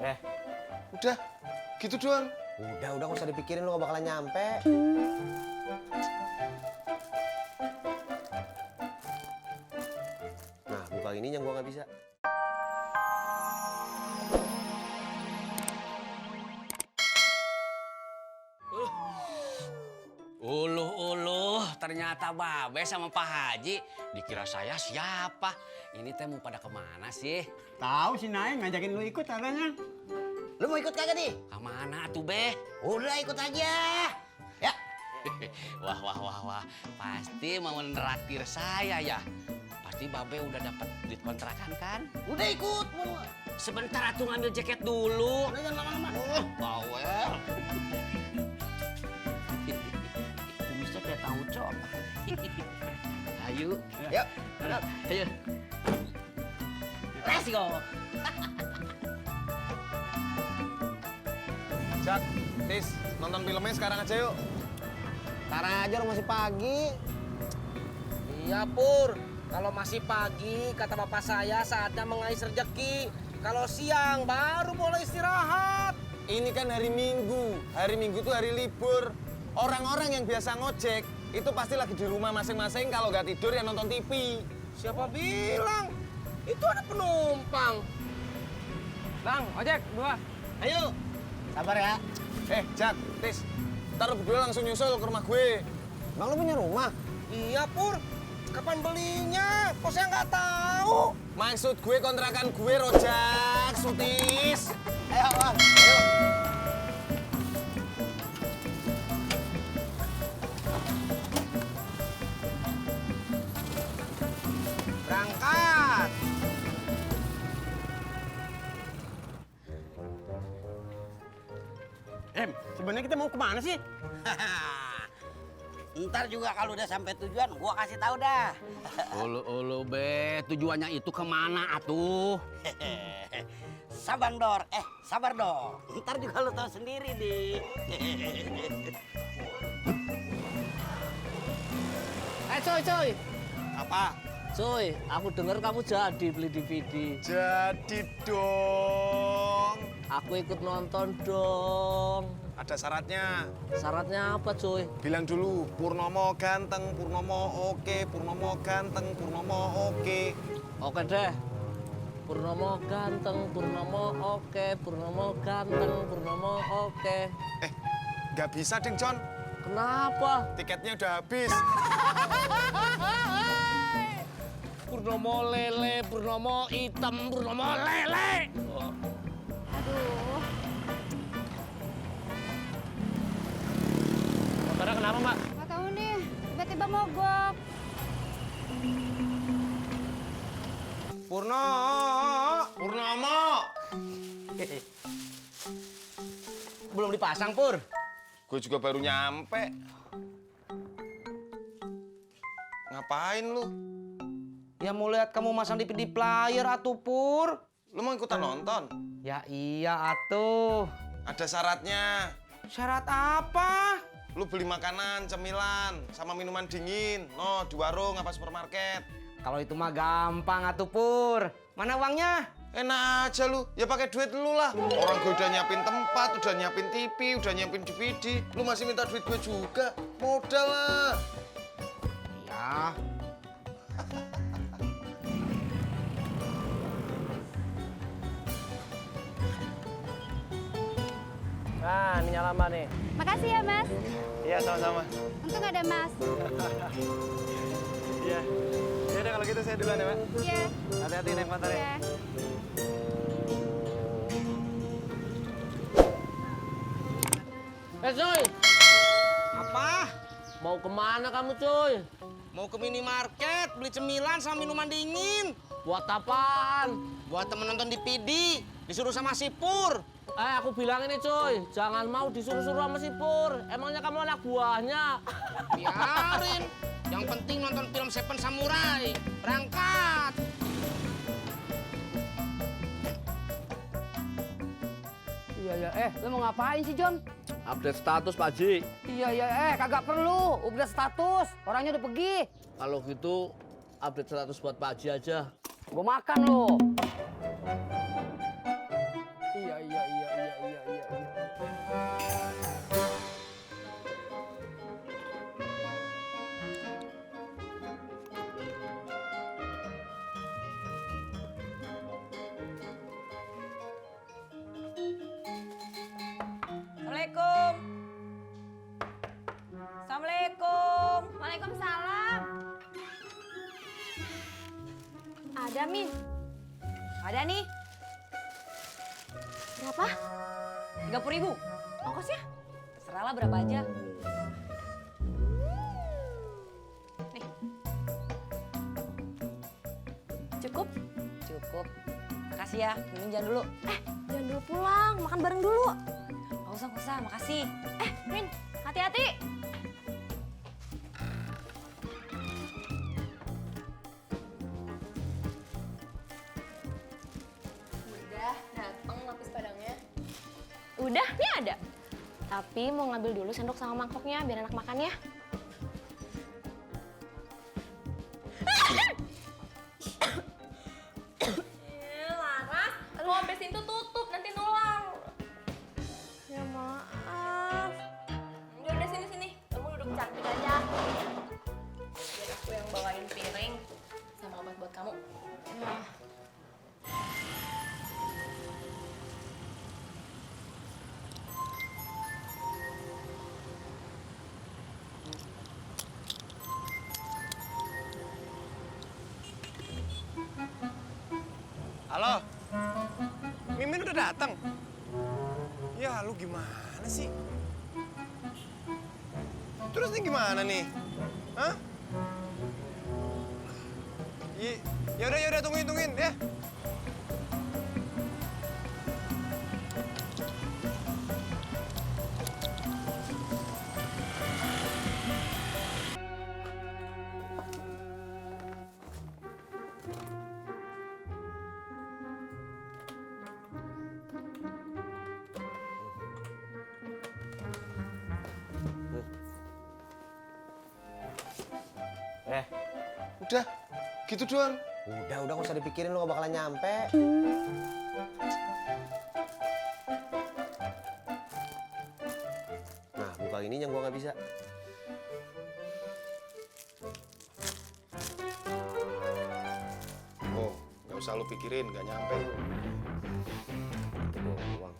Eh, Udah, gitu doang. udah gak usah dipikirin, lu gak bakalan nyampe. Nah, buka ininya gua gak bisa. Uluh, ternyata Babe sama Pak Haji. Dikira saya siapa? Ini teh mau pada kemana sih? Tahu si Naim ngajakin lu ikut katanya. Lu mau ikut kagak nih? Kemana tuh, Be? Udah ikut aja. Ya. Wah. Pasti mau neraktir saya ya. Pasti Babe udah dapat duit kontrakan kan? Udah ikut. Sebentar atuh ngambil jaket dulu. Udah jangan lama-lama. Bawel. Bisa kayak tahu cok. Ayo. Yuk. Ayo. Let's go. Jak, Tis, nonton filmnya sekarang aja yuk. Ntar aja, lu masih pagi. Iya Pur, kalau masih pagi kata bapak saya saatnya mengais rezeki. Kalau siang baru boleh istirahat. Ini kan hari Minggu. Hari Minggu tuh hari libur. Orang-orang yang biasa ngojek itu pasti lagi di rumah masing-masing. Kalau nggak tidur ya nonton TV. Siapa bilang? Itu ada penumpang. Bang, ojek 2. Ayo. Sabar ya. Jak, Tis, ntar lu berdua langsung nyusul ke rumah gue. Bang, lu punya rumah? Iya Pur, kapan belinya? Kok saya nggak tahu? Maksud gue kontrakan gue, Rojak, Sutis. Ayo, Bang. Ayo. Berangkat. Sebenarnya kita mau kemana sih? Ntar juga kalau udah sampai tujuan, gua kasih tahu dah. Ulu, Be, tujuannya itu kemana atuh? Sabar dong. Ntar juga lu tahu sendiri nih. Coy. Apa? Coy, aku dengar kamu jadi beli DVD. Jadi dong. Aku ikut nonton dong. Ada syaratnya. Syaratnya apa coy? Bilang dulu, Purnomo ganteng, Purnomo oke, Purnomo ganteng, Purnomo oke. Oke deh. Purnomo ganteng, Purnomo oke, Purnomo ganteng, Purnomo oke. Nggak bisa, Ding John. Kenapa? Tiketnya udah habis. Purnomo lele, Purnomo hitam, Purnomo lele. Aduh, Motornya kenapa mbak? nggak tahu nih. Tiba-tiba mogok. Purnomo. Belum dipasang Pur. Gue juga baru nyampe. Ngapain lu? Ya mau lihat kamu masang DVD player atuh Pur. Lu mau ikutan nonton? Ya iya atuh. Ada syaratnya. Syarat apa? Lu beli makanan, cemilan, sama minuman dingin. No, di warung apa supermarket. Kalau itu mah gampang atuh Pur. Mana uangnya? Enak aja lu, ya pakai duit lu lah. Orang gue udah nyiapin tempat, udah nyiapin TV, udah nyiapin DVD. Lu masih minta duit gue juga. Modal lah. Ya. Nah, ini nyala mbak nih. Makasih ya, Mas. Iya, sama-sama. Untung ada Mas. Iya. Ya udah kalau gitu saya duluan ya, Pak. Iya. Hati-hati naik motornya. Iya. Coy. Apa? Mau kemana kamu coy? Mau ke minimarket beli cemilan sama minuman dingin. Buat apaan? Buat temen nonton DVD, disuruh sama si Pur. Aku bilang ini coy, jangan mau disuruh-suruh sama si Pur. Emangnya kamu anak buahnya? Biarin. Yang penting nonton film Seven Samurai. Berangkat. Iya, lu mau ngapain sih, John? Update status, Pak Haji. Iya, kagak perlu. Udah status, orangnya udah pergi. Kalau gitu, update status buat Pak Haji aja. Gua makan lo. Iya, Ada, Min. Ada nih. Berapa? 30.000. Ongkosnya? Terserah lah berapa aja. Nih. Cukup? Cukup. Makasih ya. Mimin jangan dulu. Jangan dulu pulang, makan bareng dulu. Nggak usah. Makasih. Min, hati-hati. Udah, dateng lapis padangnya. Udah, nih ada. Tapi mau ngambil dulu sendok sama mangkoknya biar enak makan ya. Laras, kalau sampai situ tutup, nanti nular. Ya maaf. Udah sini. Kamu duduk cantik aja. Biar aku yang bawain piring sama obat buat kamu. Ya. Halo? Mimin udah datang? Ya, lu gimana sih? Terus nih gimana nih? Hah? Ya udah tungguin ya. Udah, gitu doang. Udah nggak usah dipikirin, lu nggak bakalan nyampe. Nah, buka ini yang gua nggak bisa. Oh, nggak usah lu pikirin, nggak nyampe lu. Uang.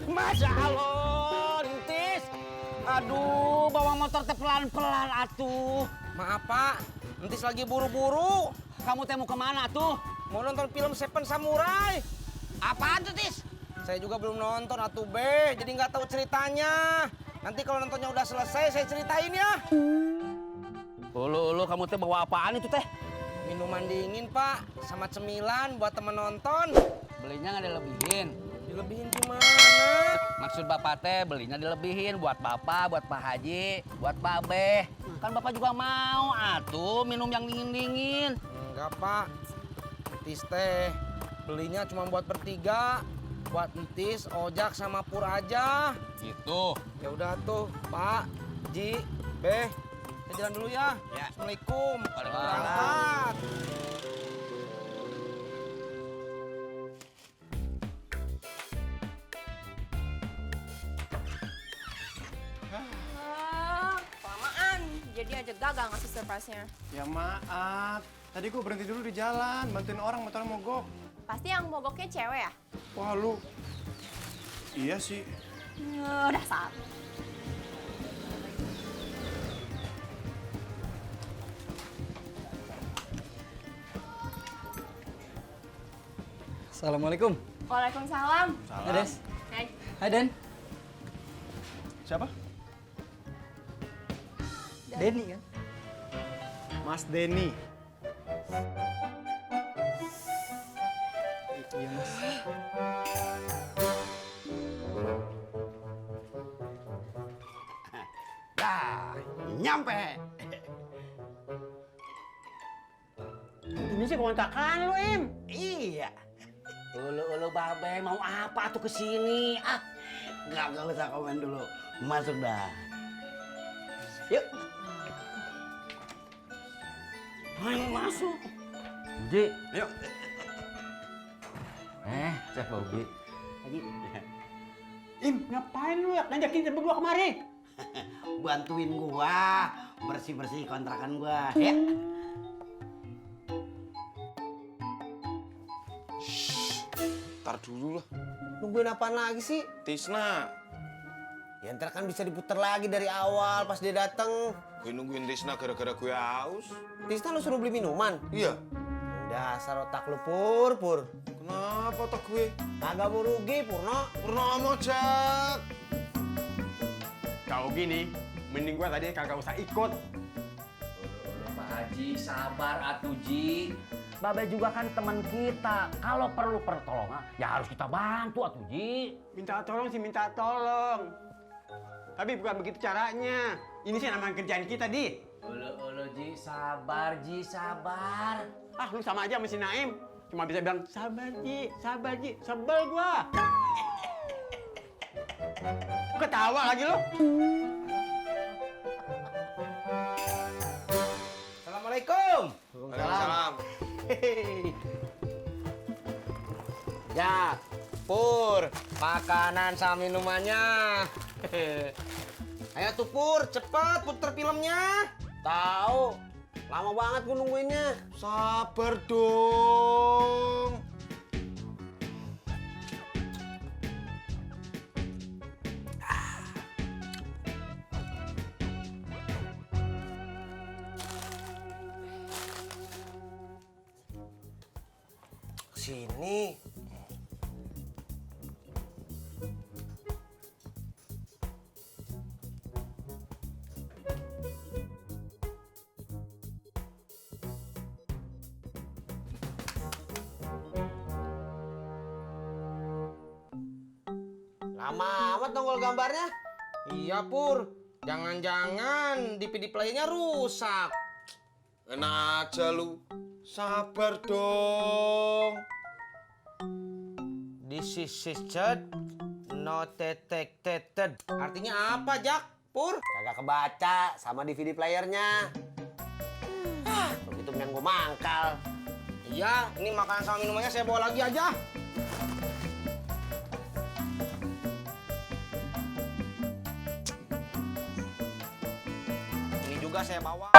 Masya Allah, Entis. Aduh, bawa motor teh pelan-pelan atuh. Maaf Pak, Entis lagi buru-buru. Kamu teh mau kemana tuh? Mau nonton film Seven Samurai. Apaan tuh, Tis? Saya juga belum nonton atuh be, jadi nggak tahu ceritanya. Nanti kalau nontonnya udah selesai, saya ceritain ya. Ulu, kamu teh bawa apaan itu teh? Minuman dingin Pak, sama cemilan buat temen nonton. Belinya nggak dilebihin. Dilebihin gimana? Maksud bapak teh belinya dilebihin buat bapak, buat Pak Haji, buat Pak Beh. Kan bapak juga mau atuh minum yang dingin-dingin. Enggak Pak, Entis teh belinya cuma buat bertiga. Buat Entis, Ojak sama Pur aja. Gitu. Ya udah tuh, Pak, Ji, Beh, saya jalan dulu ya. Ya. Assalamualaikum. Waalaikumsalam. Berangkat. Kelamaan. Jadi aja gagal ngasih surprise-nya. Ya maaf, tadi gue berhenti dulu di jalan, bantuin orang motornya mogok. Pasti yang mogoknya cewek ya? Wah lu, iya sih. Udah saat. Assalamualaikum. Waalaikumsalam. Hai, Des. Hai. Hai, Den. Siapa? Denny kan? Mas Denny. Iya, Mas. Dah, nyampe. Ini sih kontrakan lu, Im. Iya. Ulu babe mau apa tuh kesini? Ah, Gak usah komen dulu. Masuk dah. yuk. Ayo masuk. Ji, Yuk. Chef Bobby. Lagi. Im, ngapain lu ngajakin kita berdua kemari? Bantuin gua bersih-bersih kontrakan gua. Ya. Ntar dulu lah. Nungguin apaan lagi sih? Tisna, Ya ntar kan bisa diputar lagi dari awal pas dia dateng. Gue nungguin Tisna gara-gara gue haus. Tisna lu suruh beli minuman? Iya. Dasar otak lu Pur. Kenapa otak gue? Kagak mau rugi, Purno. Purnomo, Jak. Kalau gini, mending gua tadi kagak usah ikut. Udah Pak Haji, sabar atuh Ji. Babe juga kan teman kita. Kalau perlu pertolongan, ya harus kita bantu atuh Ji. Minta tolong sih minta tolong. Tapi bukan begitu caranya. Ini sih namanya kerjaan kita, Di. Ulu Ji, sabar Ji, sabar. Ah, lu sama aja sama si Naim. Cuma bisa bilang, sabar Ji. Sebel gua. Ketawa lagi lu. Assalamualaikum. Waalaikumsalam. Ya, Pur, makanan sama minumannya. Ayo tuh Pur, cepet puter filmnya. Tahu, lama banget gue nungguinnya. Sabar dong. Sini. Lama amat nongol gambarnya. Iya Pur, jangan-jangan DVD playernya rusak. Enak aja lu. Sabar dong. This is sistered, not detected. Artinya apa, Jak? Pur? Kagak kebaca sama DVD playernya. Begitu yang gue mangkal. Iya, ini makanan sama minumannya saya bawa lagi aja. Ini juga saya bawa.